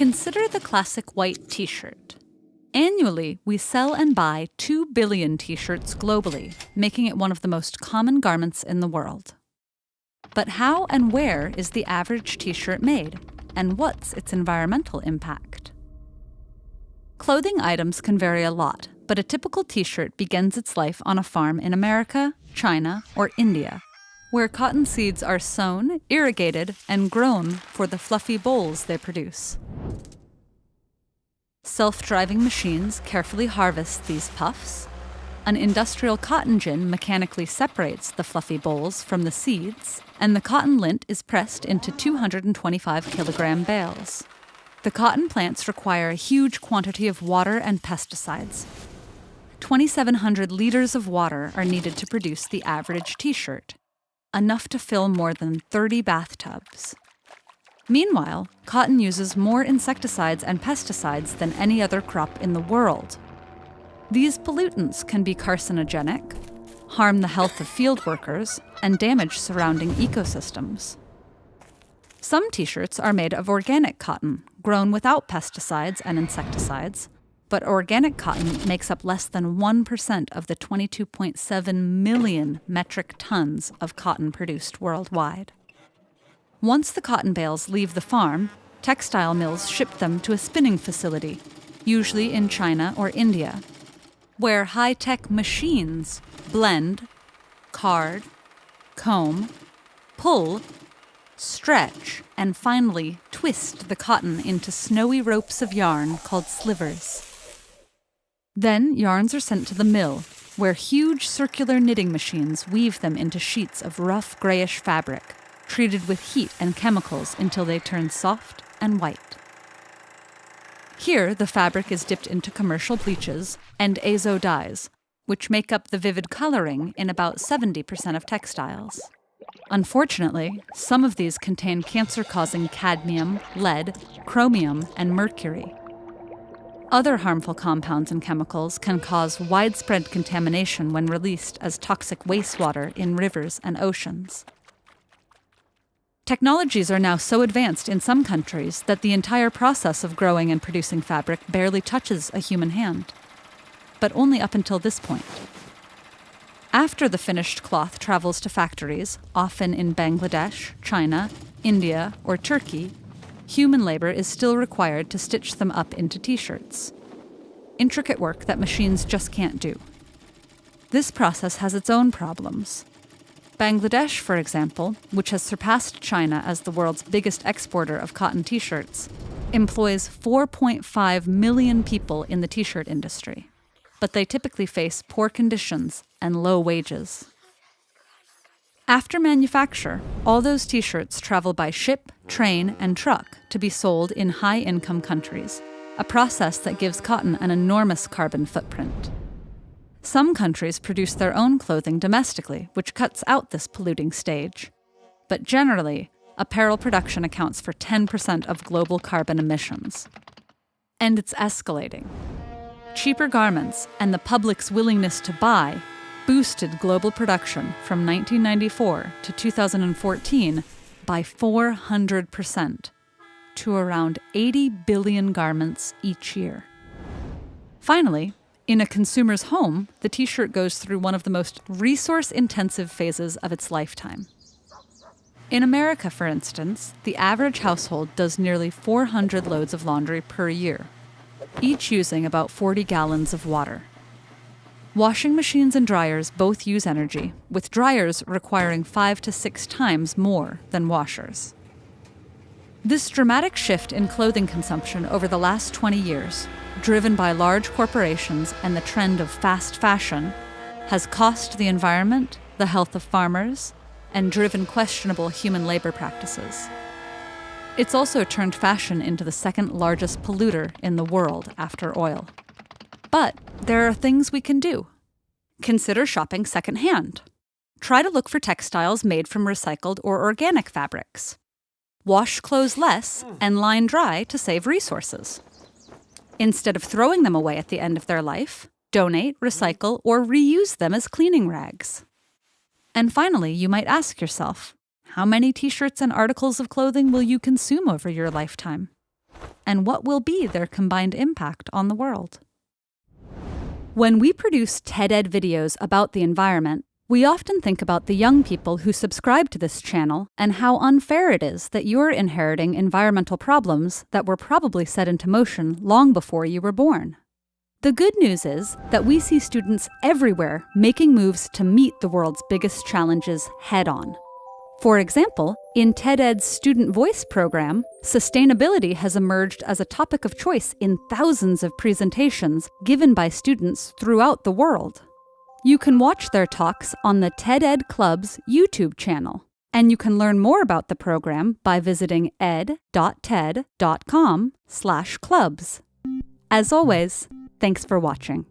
Consider the classic white t-shirt. Annually, we sell and buy 2 billion t-shirts globally, making it one of the most common garments in the world. But how and where is the average t-shirt made, and what's its environmental impact? Clothing items can vary a lot, but a typical t-shirt begins its life on a farm in America, China, or India, where cotton seeds are sown, irrigated, and grown for the fluffy bolls they produce. Self-driving machines carefully harvest these puffs. An industrial cotton gin mechanically separates the fluffy bolls from the seeds, and the cotton lint is pressed into 225-kilogram bales. The cotton plants require a huge quantity of water and pesticides. 2,700 liters of water are needed to produce the average t-shirt, enough to fill more than 30 bathtubs. Meanwhile, cotton uses more insecticides and pesticides than any other crop in the world. These pollutants can be carcinogenic, harm the health of field workers, and damage surrounding ecosystems. Some t-shirts are made of organic cotton, grown without pesticides and insecticides, but organic cotton makes up less than 1% of the 22.7 million metric tons of cotton produced worldwide. Once the cotton bales leave the farm, textile mills ship them to a spinning facility, usually in China or India, where high-tech machines blend, card, comb, pull, stretch, and finally twist the cotton into snowy ropes of yarn called slivers. Then yarns are sent to the mill, where huge circular knitting machines weave them into sheets of rough grayish fabric, treated with heat and chemicals until they turn soft and white. Here, the fabric is dipped into commercial bleaches and azo dyes, which make up the vivid coloring in about 70% of textiles. Unfortunately, some of these contain cancer-causing cadmium, lead, chromium, and mercury. Other harmful compounds and chemicals can cause widespread contamination when released as toxic wastewater in rivers and oceans. Technologies are now so advanced in some countries that the entire process of growing and producing fabric barely touches a human hand. But only up until this point. After the finished cloth travels to factories, often in Bangladesh, China, India, or Turkey, human labor is still required to stitch them up into t-shirts. Intricate work that machines just can't do. This process has its own problems. Bangladesh, for example, which has surpassed China as the world's biggest exporter of cotton t-shirts, employs 4.5 million people in the t-shirt industry. But they typically face poor conditions and low wages. After manufacture, all those t-shirts travel by ship, train, and truck to be sold in high-income countries, a process that gives cotton an enormous carbon footprint. Some countries produce their own clothing domestically, which cuts out this polluting stage. But generally, apparel production accounts for 10% of global carbon emissions. And it's escalating. Cheaper garments and the public's willingness to buy boosted global production from 1994 to 2014 by 400% to around 80 billion garments each year. Finally, in a consumer's home, the t-shirt goes through one of the most resource-intensive phases of its lifetime. In America, for instance, the average household does nearly 400 loads of laundry per year, each using about 40 gallons of water. Washing machines and dryers both use energy, with dryers requiring 5 to 6 times more than washers. This dramatic shift in clothing consumption over the last 20 years, driven by large corporations and the trend of fast fashion, has cost the environment, the health of farmers, and driven questionable human labor practices. It's also turned fashion into the second largest polluter in the world after oil. But there are things we can do. Consider shopping secondhand. Try to look for textiles made from recycled or organic fabrics. Wash clothes less and line dry to save resources. Instead of throwing them away at the end of their life, donate, recycle, or reuse them as cleaning rags. And finally, you might ask yourself, how many t-shirts and articles of clothing will you consume over your lifetime? and what will be their combined impact on the world. When we produce TED-Ed videos about the environment, we often think about the young people who subscribe to this channel and how unfair it is that you're inheriting environmental problems that were probably set into motion long before you were born. The good news is that we see students everywhere making moves to meet the world's biggest challenges head-on. For example, in TED-Ed's Student Voice program, sustainability has emerged as a topic of choice in thousands of presentations given by students throughout the world. You can watch their talks on the TED-Ed Club's YouTube channel, and you can learn more about the program by visiting ed.ted.com/clubs. As always, thanks for watching.